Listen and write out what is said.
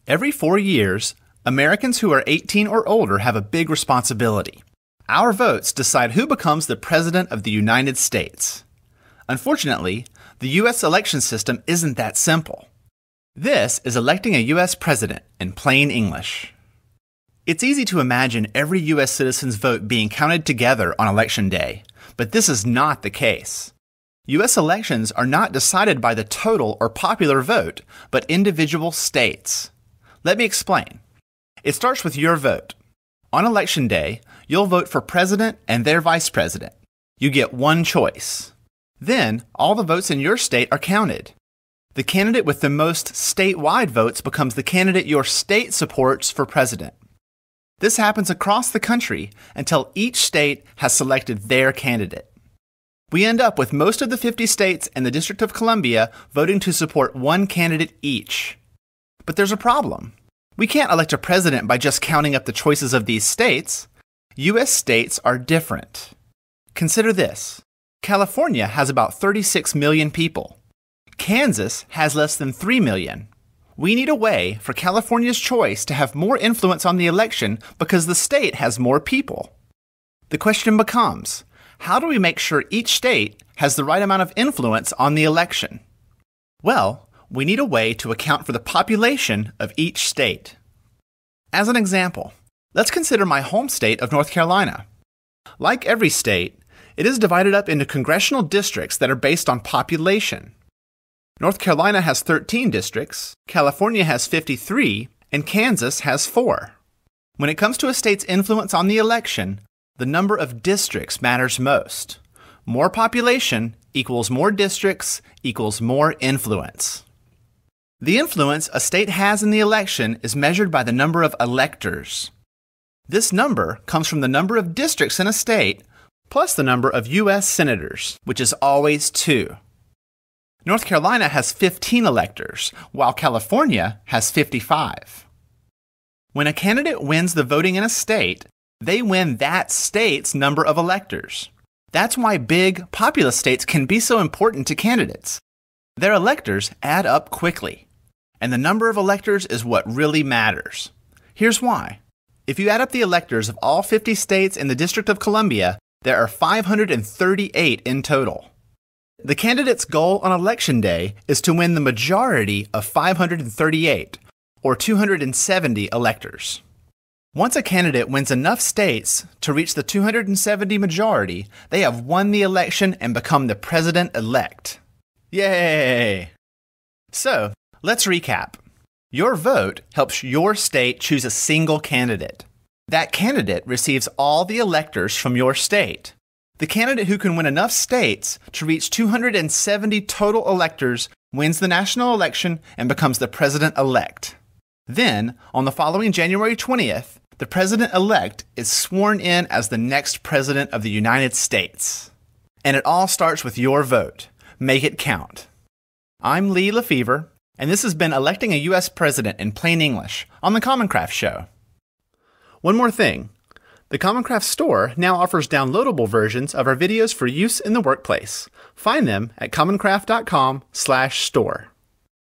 Every 4 years, Americans who are 18 or older have a big responsibility. Our votes decide who becomes the President of the United States. Unfortunately, the U.S. election system isn't that simple. This is electing a U.S. president in plain English. It's easy to imagine every U.S. citizen's vote being counted together on Election Day, but this is not the case. U.S. elections are not decided by the total or popular vote, but individual states. Let me explain. It starts with your vote. On Election Day, you'll vote for president and their vice president. You get one choice. Then, all the votes in your state are counted. The candidate with the most statewide votes becomes the candidate your state supports for president. This happens across the country until each state has selected their candidate. We end up with most of the 50 states and the District of Columbia voting to support one candidate each. But there's a problem. We can't elect a president by just counting up the choices of these states. U.S. states are different. Consider this. California has about 36 million people. Kansas has less than 3 million. We need a way for California's choice to have more influence on the election because the state has more people. The question becomes, how do we make sure each state has the right amount of influence on the election? Well, we need a way to account for the population of each state. As an example, let's consider my home state of North Carolina. Like every state, it is divided up into congressional districts that are based on population. North Carolina has 13 districts, California has 53, and Kansas has 4. When it comes to a state's influence on the election, the number of districts matters most. More population equals more districts equals more influence. The influence a state has in the election is measured by the number of electors. This number comes from the number of districts in a state plus the number of U.S. senators, which is always 2. North Carolina has 15 electors, while California has 55. When a candidate wins the voting in a state, they win that state's number of electors. That's why big, populous states can be so important to candidates. Their electors add up quickly, and the number of electors is what really matters. Here's why. If you add up the electors of all 50 states in the District of Columbia, there are 538 in total. The candidate's goal on Election Day is to win the majority of 538, or 270 electors. Once a candidate wins enough states to reach the 270 majority, they have won the election and become the president-elect. Yay! So, let's recap. Your vote helps your state choose a single candidate. That candidate receives all the electors from your state. The candidate who can win enough states to reach 270 total electors wins the national election and becomes the president-elect. Then, on the following January 20th, the president-elect is sworn in as the next president of the United States. And it all starts with your vote. Make it count. I'm Lee Lefevre, and this has been Electing a U.S. President in Plain English on the Common Craft Show. One more thing. The Common Craft store now offers downloadable versions of our videos for use in the workplace. Find them at commoncraft.com/store.